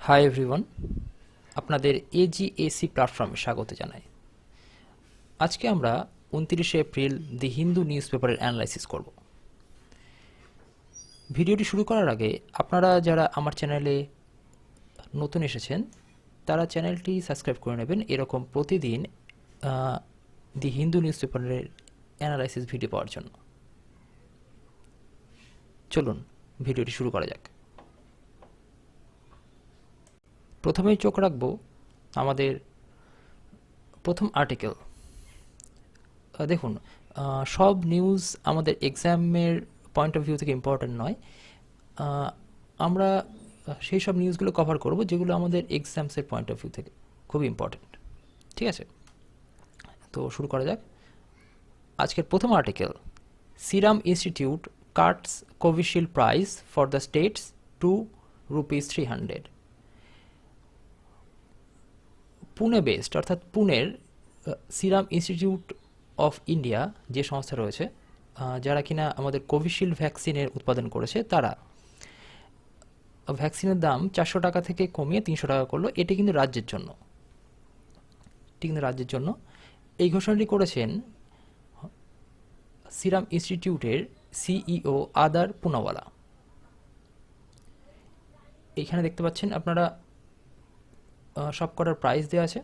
Hi everyone, আপনাদের এজিএসি প্ল্যাটফর্মে স্বাগত জানাই। আজকে আমরা 29শে এপ্রিল দি হিন্দু নিউজ পেপারের অ্যানালাইসিস করব। ভিডিওটি শুরু করার আগে আপনারা যারা আমার চ্যানেলে নতুন এসেছেন তারা চ্যানেলটি সাবস্ক্রাইব করে নেবেন এরকম প্রতিদিন দি হিন্দু নিউজ পেপারের অ্যানালাইসিস ভিডিও পাওয়ার জন্য। চলুন ভিডিওটি শুরু করা যাক। প্রথমেই চোখ রাখব আমাদের প্রথম আর্টিকেল। দেখুন, সব নিউজ আমাদের এক্সামের পয়েন্ট অফ ভিউ থেকে ইম্পর্ট্যান্ট নয়। আমরা সেই সব নিউজগুলো কভার করব যেগুলো আমাদের এক্সামসের পয়েন্ট অফ ভিউ থেকে খুবই ইম্পর্ট্যান্ট। ঠিক আছে, তো শুরু করা যাক। আজকের প্রথম article, Serum Institute cuts Covishield price for the states to ₹300। Pune based অর্থাৎ পুনের সিরাম ইনস্টিটিউট অফ ইন্ডিয়া যে সংস্থা রয়েছে যারা কিনা আমাদের কোভিশিল্ড ভ্যাকসিনের উৎপাদন করেছে, তারা ভ্যাকসিনের দাম 400 টাকা থেকে কমিয়ে 300 টাকা করলো। এটি কিন্তু রাজ্যের জন্য। এই ঘোষণাটি করেছেন সিরাম ইনস্টিটিউটের সিইও আদার পুনাওয়ালা। এখানে দেখতে পাচ্ছেন আপনারা সব কটার প্রাইস দেওয়া আছে।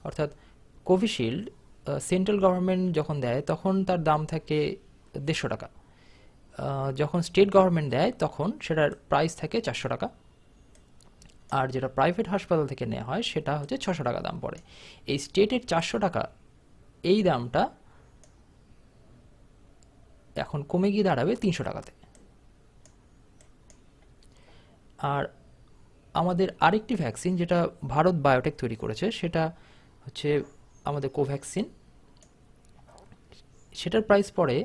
অর্থাৎ কোভিশিল্ড সেন্ট্রাল গভর্নমেন্ট যখন দেয় তখন তার দাম থাকে 150 টাকা, যখন স্টেট গভর্নমেন্ট দেয় তখন সেটার প্রাইস থাকে 400 টাকা, আর যেটা প্রাইভেট হাসপাতাল থেকে নেওয়া হয় সেটা হচ্ছে 600 টাকা দাম পড়ে। এই স্টেটের 400 টাকা এই দামটা এখন কমে গিয়ে দাঁড়াবে 300 টাকাতে। আর আমাদের আরেকটি ভ্যাকসিন যেটা ভারত বায়োটেক তৈরি করেছে সেটা হচ্ছে আমাদের কোভ্যাক্সিন। সেটার প্রাইস পড়ে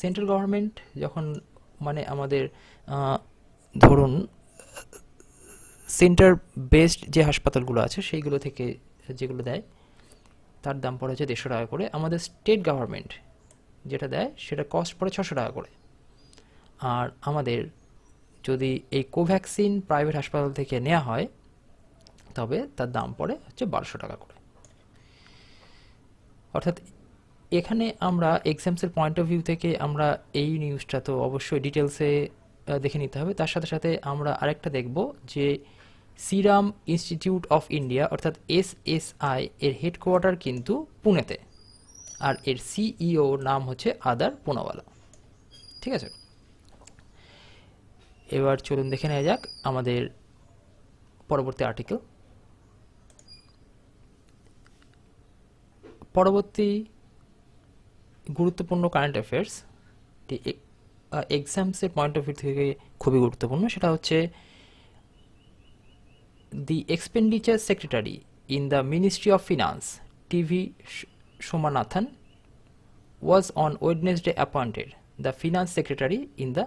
সেন্ট্রাল গভর্নমেন্ট যখন মানে আমাদের ধরুন সেন্টার বেসড যে হাসপাতালগুলো আছে সেইগুলো থেকে যেগুলো দেয় তার দাম পড়ে হচ্ছে 150 টাকা করে। আমাদের স্টেট গভর্নমেন্ট যেটা দেয় সেটা কস্ট পড়ে 600 টাকা করে। আর আমাদের যদি এই কোভ্যাক্সিন প্রাইভেট হাসপাতাল থেকে নেওয়া হয় তবে তার দাম পড়ে হচ্ছে 1200 টাকা করে। অর্থাৎ এখানে আমরা এক্সামসের পয়েন্ট অফ ভিউ থেকে আমরা এই নিউজটা তো অবশ্যই ডিটেলসে দেখে নিতে হবে। তার সাথে সাথে আমরা আরেকটা দেখব যে সিরাম ইনস্টিটিউট অফ ইন্ডিয়া অর্থাৎ এসএসআই এর হেডকোয়ার্টার কিন্তু পুনেতে, আর এর সিইও নাম হচ্ছে আদার পুনাওয়ালা। ঠিক আছে, এবার চলুন দেখে নেওয়া যাক আমাদের পরবর্তী আর্টিকেল। পরবর্তী গুরুত্বপূর্ণ কারেন্ট অ্যাফেয়ার্স এক্সামসের পয়েন্ট অফ ভিউ থেকে খুবই গুরুত্বপূর্ণ, সেটা হচ্ছে the expenditure secretary in the ministry of finance TV Somanathan was on Wednesday appointed the finance secretary in the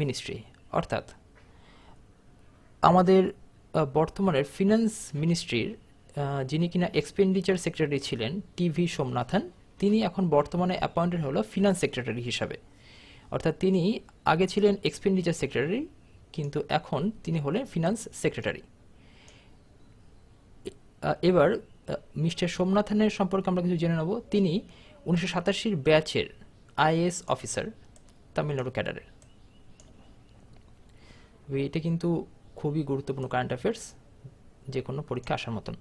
ministry. অর্থাৎ আমাদের বর্তমানের ফিনান্স মিনিস্ট্রির যিনি কিনা এক্সপেন্ডিচার সেক্রেটারি ছিলেন টিভি সোমনাথন, তিনি এখন বর্তমানে অ্যাপয়েন্টেড হলো ফিনান্স সেক্রেটারি হিসাবে। অর্থাৎ তিনি আগে ছিলেন এক্সপেন্ডিচার সেক্রেটারি, কিন্তু এখন তিনি হলেন ফিনান্স সেক্রেটারি। এবার মিস্টার সোমনাথনের সম্পর্কে আমরা কিছু জেনে নেব। তিনি 1987 ব্যাচের আইএএস অফিসার, তামিলনাড়ু ক্যাডারের। এটা কিন্তু খুবই গুরুত্বপূর্ণ কারেন্ট অ্যাফেয়ার্স, যে কোনো পরীক্ষা আসার মতন।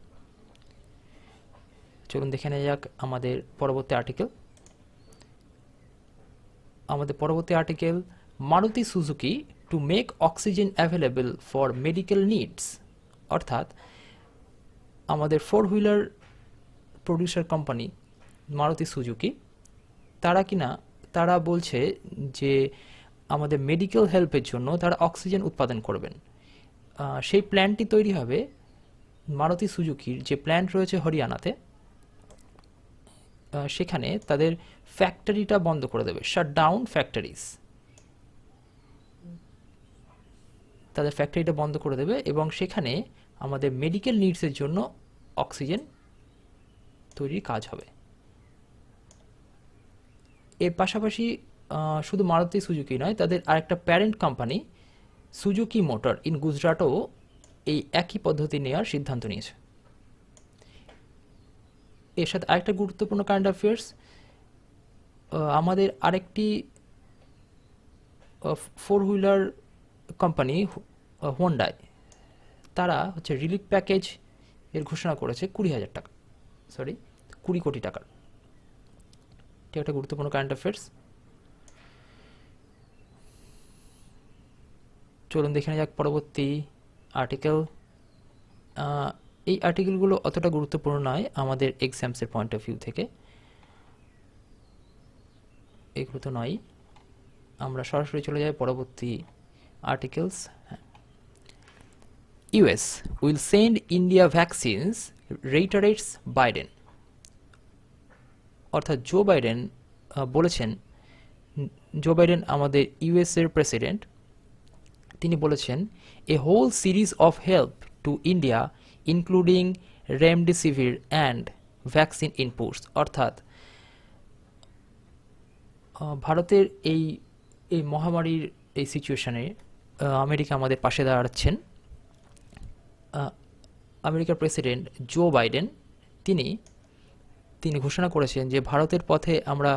চলুন দেখে নেওয়া যাক আমাদের পরবর্তী article. Maruti Suzuki to make oxygen available for medical needs. অর্থাৎ আমাদের 4 wheeler producer company Maruti Suzuki তারা বলছে যে আমাদের মেডিকেল হেল্পের জন্য তারা অক্সিজেন উৎপাদন করবেন। সেই প্ল্যান্টটি তৈরি হবে মারুতি সুজুকির যে প্ল্যান্ট রয়েছে হরিয়ানাতে, সেখানে তাদের ফ্যাক্টরিটা বন্ধ করে দেবে, শাট ডাউন ফ্যাক্টরিজ। তাদের ফ্যাক্টরিটা বন্ধ করে দেবে এবং সেখানে আমাদের মেডিকেল নিডসের জন্য অক্সিজেন তৈরির কাজ হবে। এর পাশাপাশি শুধু মারুতি সুজুকি নয়, তাদের আরেকটা parent company Suzuki motor in গুজরাটও এই একই পদ্ধতি নেওয়ার সিদ্ধান্ত নিয়েছে। এর সাথে আরেকটা গুরুত্বপূর্ণ কারেন্ট অ্যাফেয়ার্স, আমাদের আরেকটি ফোর হুইলার কোম্পানি হোন্ডাই, তারা হচ্ছে রিলিফ প্যাকেজ এর ঘোষণা করেছে 20 কোটি টাকার। এটা একটা গুরুত্বপূর্ণ কারেন্ট অ্যাফেয়ার্স। চলুন দেখে নেওয়া যাক পরবর্তী আর্টিকেল। এই আর্টিকেলগুলো অতটা গুরুত্বপূর্ণ নয় আমাদের এক্সামসের পয়েন্ট অফ ভিউ থেকে, এগুলো তো নয়। আমরা সরাসরি চলে যাই পরবর্তী articles. US will send India vaccines, reiterates Biden. অর্থাৎ জো বাইডেন বলেছেন, জো বাইডেন আমাদের ইউএস এর প্রেসিডেন্ট, তিনি বলেছেন a whole series of help to India including remdesivir and vaccine inputs. অর্থাৎ ভারতের এই এই মহামারীর এই সিচুয়েশনে আমেরিকা আমাদের পাশে দাঁড়াচ্ছেন। আমেরিকার প্রেসিডেন্ট জো বাইডেন তিনি ঘোষণা করেছেন যে ভারতের পথে আমরা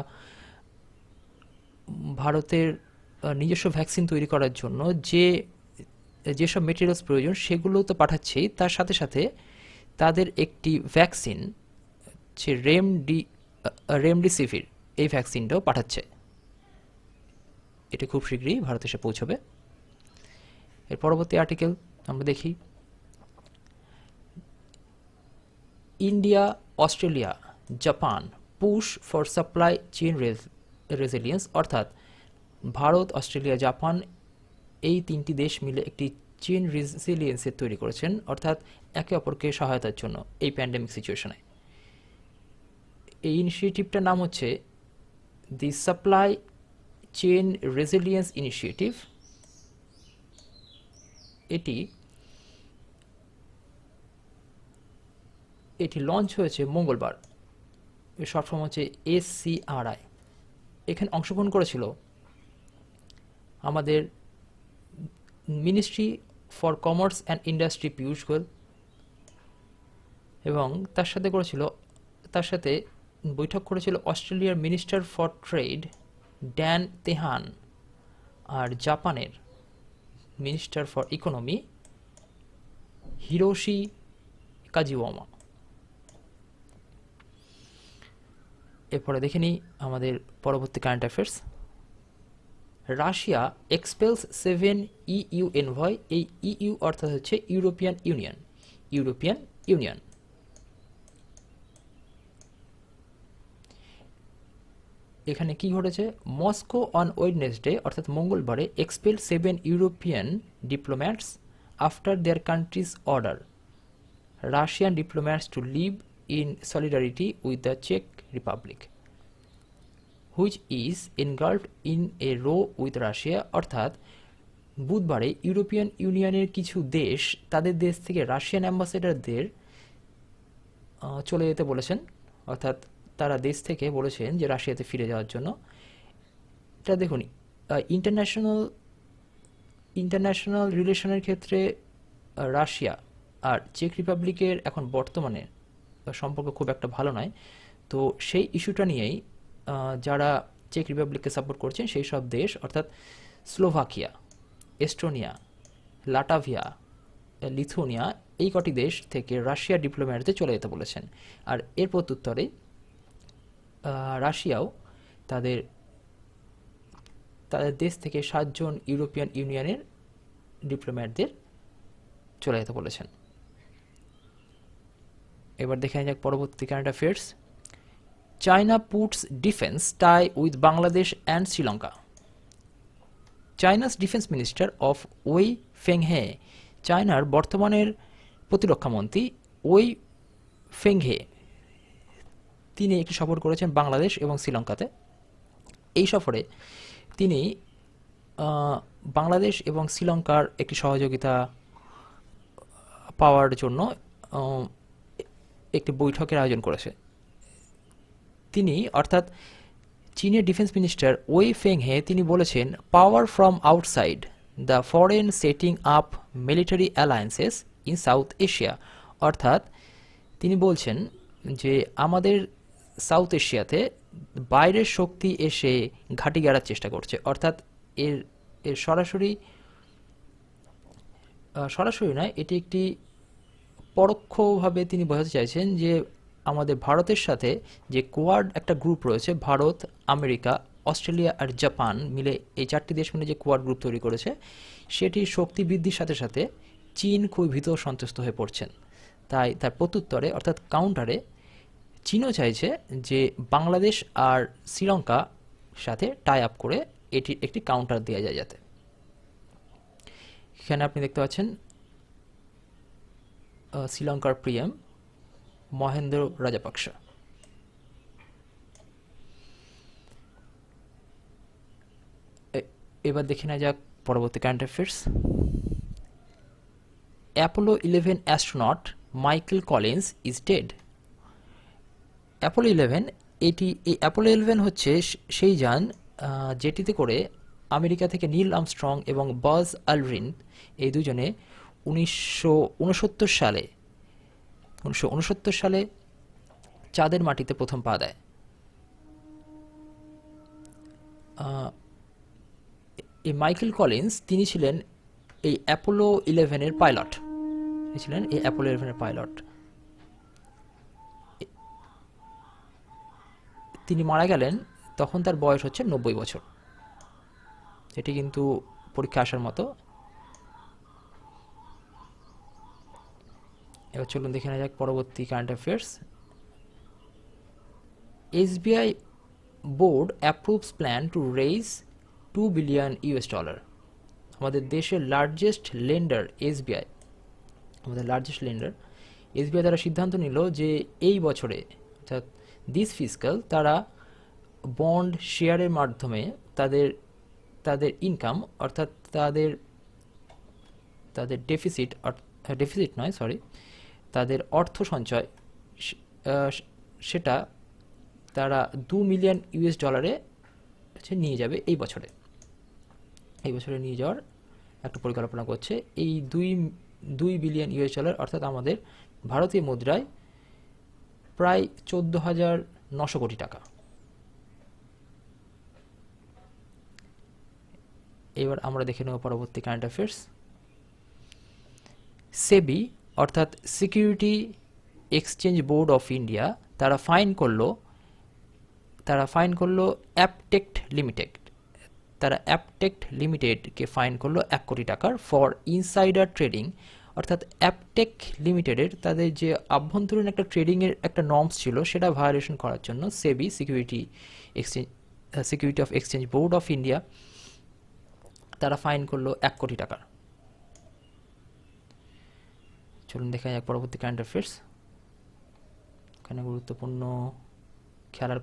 ভারতের নিজস্ব ভ্যাকসিন তৈরি করার জন্য যেসব মেটেরিয়ালস প্রয়োজন সেগুলো তো পাঠাচ্ছি, তার সাথে সাথে তাদের একটি ভ্যাকসিন যে রেমডেসিভির এই ভ্যাকসিনটাও পাঠাচ্ছে। এটি খুব শীঘ্রই ভারত এসে পৌঁছবে। এর পরবর্তী আর্টিকেল আমরা দেখি। India, Australia, Japan push for supply chain resilience. অর্থাৎ ভারত, অস্ট্রেলিয়া, জাপান এই তিনটি দেশ মিলে একটি চেইন রেজিলিয়েন্সের তৈরি করেছেন, অর্থাৎ একে অপরকে সহায়তার জন্য এই প্যান্ডেমিক সিচুয়েশনে। এই ইনিশিয়েটিভটার নাম হচ্ছে দি সাপ্লাই চেইন রেজিলিয়েন্স ইনিশিয়েটিভ। এটি লঞ্চ হয়েছে মঙ্গলবার। এর শর্ট ফর্ম হচ্ছে SCRI। এখানে অংশগ্রহণ করেছিল আমাদের ministry for commerce and industry Piyush Goyal, এবং তার সাথে বৈঠক করেছিল অস্ট্রেলিয়ার minister for trade Dan Tehan আর জাপানের minister for economy Hiroshi Kajiyama. এরপরে দেখে নিই আমাদের পরবর্তী current affairs. Russia expels 7 EU envoy. এই EU অর্থাৎ হচ্ছে ইউরোপিয়ান ইউনিয়ন। এখানে কি ঘটেছে? মস্কো অন ওয়েডনেসডে অর্থাৎ মঙ্গলবারে expel 7 European diplomats after their countries order Russian diplomats to leave in solidarity with the Czech Republic, which is engulfed in a row with Russia। অর্থাৎ বুধবারে European ইউনিয়নের কিছু দেশ তাদের দেশ থেকে রাশিয়ান অ্যাম্বাসেডারদের চলে যেতে বলেছেন, অর্থাৎ তারা দেশ থেকে বলেছেন যে রাশিয়াতে ফিরে যাওয়ার জন্য। এটা দেখুন, ইন্টারন্যাশনাল রিলেশনের ক্ষেত্রে রাশিয়া আর চেক রিপাবলিকের এখন বর্তমানে সম্পর্ক খুব একটা ভালো নয়। তো সেই ইস্যুটা নিয়েই যারা চেক রিপাবলিককে সাপোর্ট করছেন সেই সব দেশ অর্থাৎ স্লোভাকিয়া, এস্টোনিয়া, লাটাভিয়া, লিথুনিয়া এই কটি দেশ থেকে রাশিয়া ডিপ্লোম্যাটদের চলে যেতে বলেছেন। আর এর প্রত্যুত্তরে রাশিয়াও তাদের দেশ থেকে 7 জন ইউরোপিয়ান ইউনিয়নের ডিপ্লোম্যাটদের চলে যেতে বলেছেন। এবার দেখে যাক পরবর্তী current affairs. China puts defence tie with Bangladesh and Sri Lanka. China's defence minister of Wei Fenghe, চায়নার বর্তমানের প্রতিরক্ষামন্ত্রী ওই ফেংহে, তিনি একটি সফর করেছেন বাংলাদেশ এবং শ্রীলঙ্কাতে। এই সফরে তিনি বাংলাদেশ এবং শ্রীলঙ্কার একটি সহযোগিতা পাওয়ার জন্য একটি বৈঠকের আয়োজন করেছে। তিনি অর্থাৎ চীনের ডিফেন্স মিনিস্টার ওই ফেংহে তিনি বলেছেন পাওয়ার from outside the foreign setting up military alliances in south Asia. অর্থাৎ তিনি বলছেন যে আমাদের সাউথ এশিয়াতে বাইরের শক্তি এসে ঘাঁটি গেড়ার চেষ্টা করছে। অর্থাৎ এর এর সরাসরি সরাসরি নয়, এটি একটি পরোক্ষভাবে তিনি বোঝাতে চাইছেন যে আমাদের ভারতের সাথে যে কোয়াড একটা গ্রুপ রয়েছে, ভারত, আমেরিকা, অস্ট্রেলিয়া আর জাপান মিলে এই চারটি দেশ মিলে যে কোয়াড গ্রুপ তৈরি করেছে, সেটির শক্তি বৃদ্ধির সাথে সাথে চীন খুবই ভীত সন্ত্রস্ত হয়ে পড়ছেন। তাই তার প্রত্যুত্তরে অর্থাৎ কাউন্টারে চীনও চাইছে যে বাংলাদেশ আর শ্রীলঙ্কা সাথে টাই আপ করে এটির একটি কাউন্টার দেওয়া যায় যাতে। এখানে আপনি দেখতে পাচ্ছেন শ্রীলঙ্কার পিএম মহেন্দ্র রাজাপাকসা। এবার দেখে নেওয়া যাক পরবর্তী current affairs. Apollo 11 astronaut Michael Collins is dead. Apollo 11, এই অ্যাপোলো 11 হচ্ছে সেই যান যেটিতে করে আমেরিকা থেকে নীল আর্মস্ট্রং এবং বাজ আলড্রিন এই দুজনে 1969 সালে চাঁদের মাটিতে প্রথম পা দেয়। এই মাইকেল কলিন্স তিনি ছিলেন এই অ্যাপোলো 11-এর পাইলট। তিনি মারা গেলেন, তখন তার বয়স হচ্ছে 90 বছর। এটি কিন্তু পরীক্ষা আসার মতো। এবার চলুন দেখে নেওয়া যাক পরবর্তী current affairs. SBI board approves plan two raise $2 billion. আমাদের দেশের লার্জেস্ট লেন্ডার এসবিআই, তারা সিদ্ধান্ত নিল যে এই বছরে অর্থাৎ দিস ফিসকাল তারা বন্ড শেয়ারের মাধ্যমে তাদের ইনকাম অর্থাৎ তাদের তাদের অর্থ সঞ্চয় সেটা তারা $2 মিলিয়ন নিয়ে যাবে এই বছরে নিয়ে যাওয়ার একটা পরিকল্পনা করছে। এই $2 বিলিয়ন অর্থাৎ আমাদের ভারতীয় মুদ্রায় প্রায় 14,900 কোটি টাকা। এবার আমরা দেখে নেব পরবর্তী কারেন্ট অ্যাফেয়ার্স। সেবি অর্থাৎ security exchange board of India তারা ফাইন করলো অ্যাপটেক্ট লিমিটেডকে ফাইন করলো 1 কোটি টাকার ফর ইনসাইডার ট্রেডিং। অর্থাৎ অ্যাপটেক লিমিটেডের তাদের যে আভ্যন্তরীণ একটা ট্রেডিংয়ের একটা নর্মস ছিল সেটা ভায়োলেশন করার জন্য SEBI security of exchange board of India তারা ফাইন করলো 1 কোটি টাকার। চলুন দেখা যাক পরবর্তী কারেন্ট অ্যাফেয়ার্স। এখানে গুরুত্বপূর্ণ খেলার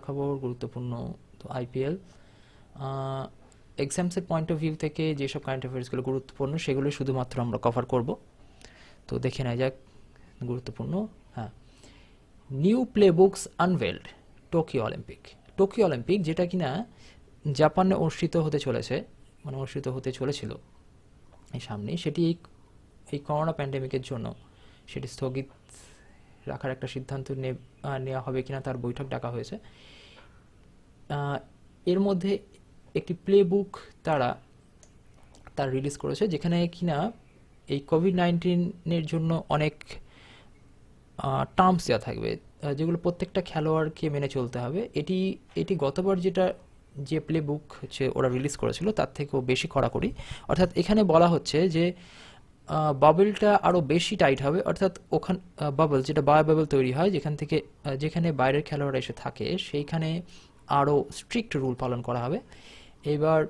খবর গুরুত্বপূর্ণ তো আইপিএল। এক্সামসের পয়েন্ট অফ ভিউ থেকে যেসব কারেন্ট অ্যাফেয়ার্সগুলো গুরুত্বপূর্ণ সেগুলো শুধুমাত্র আমরা কভার করব। তো দেখে নেওয়া যাক গুরুত্বপূর্ণ। New play books unveiled Tokyo Olympic যেটা কিনা জাপানে অনুষ্ঠিত হতে চলেছিল এই সামনে, সেটি এই করোনা প্যান্ডেমিকের জন্য সেটি স্থগিত রাখার একটা সিদ্ধান্ত নেওয়া হবে কিনা তার বৈঠক ডাকা হয়েছে। এর মধ্যে একটি প্লে বুক তার রিলিজ করেছে যেখানে কিনা এই কোভিড-19-এর জন্য অনেক টার্মস দেওয়া থাকবে যেগুলো প্রত্যেকটা খেলোয়াড়কে মেনে চলতে হবে। এটি গতবার যে প্লে বুক হচ্ছে ওরা রিলিজ করেছিল তার থেকেও বেশি কড়াকড়ি। অর্থাৎ এখানে বলা হচ্ছে যে বাবলটা আরও বেশি টাইট হবে। অর্থাৎ বাবল যেটা বায়োবাবল তৈরি হয় যেখানে বাইরের খেলোয়াড়রা এসে থাকে সেইখানে আরও স্ট্রিক্ট রুল পালন করা হবে। এবার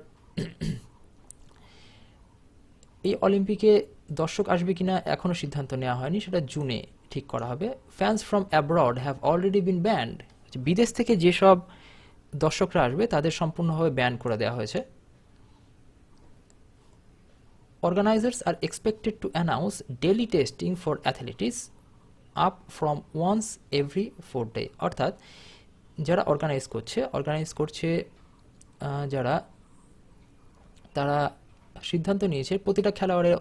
এই অলিম্পিকে দর্শক আসবে কিনা এখনও সিদ্ধান্ত নেওয়া হয়নি, সেটা জুনে ঠিক করা হবে। Fans from abroad have already been band. বিদেশ থেকে যেসব দর্শকরা আসবে তাদের সম্পূর্ণভাবে ব্যান করে দেওয়া হয়েছে। Organizers are expected to announce daily testing for athletes up from once every 4 day. অর্থাৎ যারা অর্গানাইজ করছে যারা তারা সিদ্ধান্ত নিয়েছে প্রতিটা খেলোয়াড়ের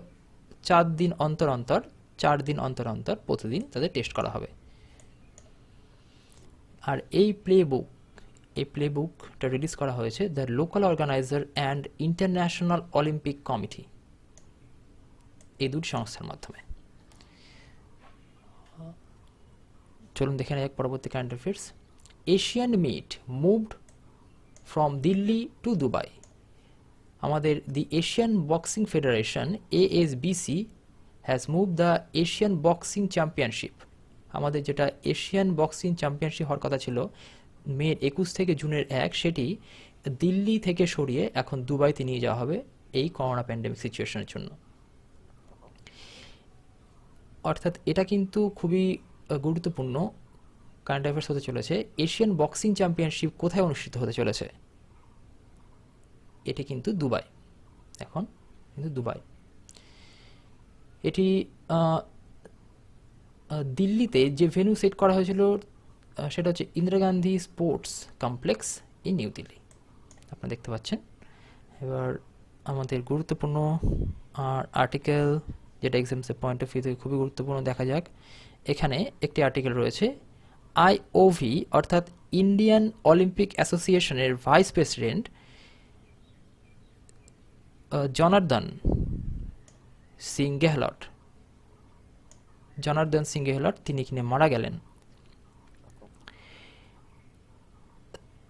4 দিন অন্তর অন্তর 4 দিন অন্তর অন্তর প্রতিদিন তাদের টেস্ট করা হবে। আর এই প্লেবুকটা রিলিজ করা হয়েছে the local organizer and international Olympic committee, এই দুটি সংস্থার মাধ্যমে। চলুন দেখে নেওয়া যাক পরবর্তী current affairs. Asian meet moved from Delhi to Dubai. আমাদের the Asian boxing federation ASBC has move the Asian boxing championship, আমাদের যেটা এশিয়ান বক্সিং চ্যাম্পিয়নশিপ হওয়ার কথা ছিল মে 21 থেকে জুনের 1, সেটি দিল্লি থেকে সরিয়ে এখন দুবাইতে নিয়ে যাওয়া হবে এই করোনা প্যান্ডেমিক সিচুয়েশনের জন্য। অর্থাৎ এটা কিন্তু খুবই গুরুত্বপূর্ণ কারেন্ট অ্যাফেয়ার্স হতে চলেছে। এশিয়ান বক্সিং চ্যাম্পিয়নশিপ কোথায় অনুষ্ঠিত হতে চলেছে? এটি কিন্তু দুবাই, এখন কিন্তু দুবাই। এটি দিল্লিতে যে ভেন্যু সেট করা হয়েছিল সেটা হচ্ছে Indira Gandhi sports complex in new Delhi, আপনারা দেখতে পাচ্ছেন। এবার আমাদের গুরুত্বপূর্ণ আর্টিকেল যেটা এক্সামসের পয়েন্ট অফ ভিউ থেকে খুবই গুরুত্বপূর্ণ, দেখা যাক। এখানে একটি আর্টিকেল রয়েছে, IOV অর্থাৎ ইন্ডিয়ান অলিম্পিক অ্যাসোসিয়েশনের ভাইস প্রেসিডেন্ট জনার্দন সিং গেহলট, তিনি কিনে মারা গেলেন।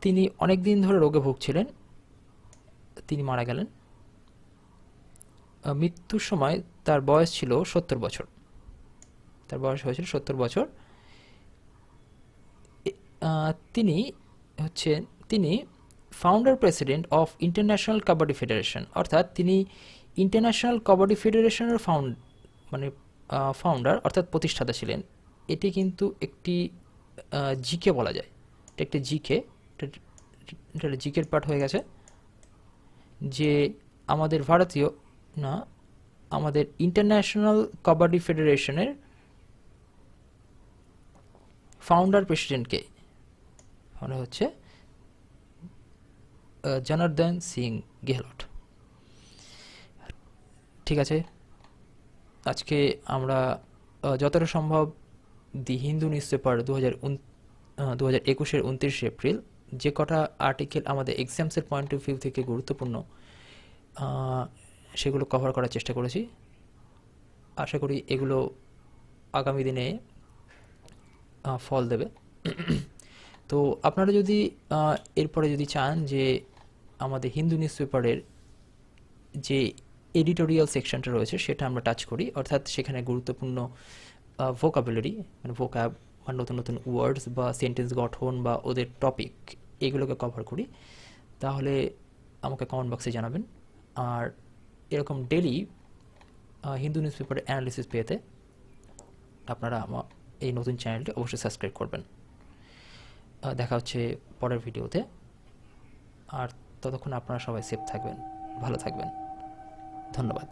তিনি অনেক দিন ধরে রোগে ভুগছিলেন, তিনি মারা গেলেন। মৃত্যুর সময় তার বয়স ছিল 70 বছর, তার বয়স হয়েছিল 70 বছর। তিনি founder president of international kabaddi federation, অর্থাৎ তিনি ইন্টারন্যাশনাল কাবাডি ফেডারেশনের ফাউন্ডার অর্থাৎ প্রতিষ্ঠাতা ছিলেন। এটি কিন্তু একটি জিকে বলা যায়, এটা একটি এটা জিকের পার্ট হয়ে গেছে, যে আমাদের আমাদের ইন্টারন্যাশনাল কাবাডি ফেডারেশনের ফাউন্ডার প্রেসিডেন্টকে মানে হচ্ছে জনার্দন সিং গেহলট। ঠিক আছে, আজকে আমরা যতটা সম্ভব দি হিন্দু নিউজ পেপার 2021-এর 29 এপ্রিল যে কটা আর্টিকেল আমাদের এক্সামসের পয়েন্ট অফ ভিউ থেকে গুরুত্বপূর্ণ সেগুলো কভার করার চেষ্টা করেছি। আশা করি এগুলো আগামী দিনে ফল দেবে। তো আপনারা যদি এরপরে যদি চান যে আমাদের হিন্দু নিউজ পেপারের যে এডিটোরিয়াল সেকশনটা রয়েছে সেটা আমরা টাচ করি, অর্থাৎ সেখানে গুরুত্বপূর্ণ ভোকাবুলারি মানে ভোকাব বা নতুন নতুন ওয়ার্ডস বা সেন্টেন্স গঠন বা ওদের টপিক এগুলোকে কভার করি, তাহলে আমাকে কমেন্ট বক্সে জানাবেন। আর এরকম ডেলি হিন্দু নিউজ পেপারের অ্যানালিসিস পেতে আপনারা আমার এই নতুন চ্যানেলটি অবশ্যই সাবস্ক্রাইব করবেন। দেখা হচ্ছে পরের ভিডিওতে, আর ততক্ষণ আপনারা সবাই সেফ থাকবেন, ভালো থাকবেন। ধন্যবাদ।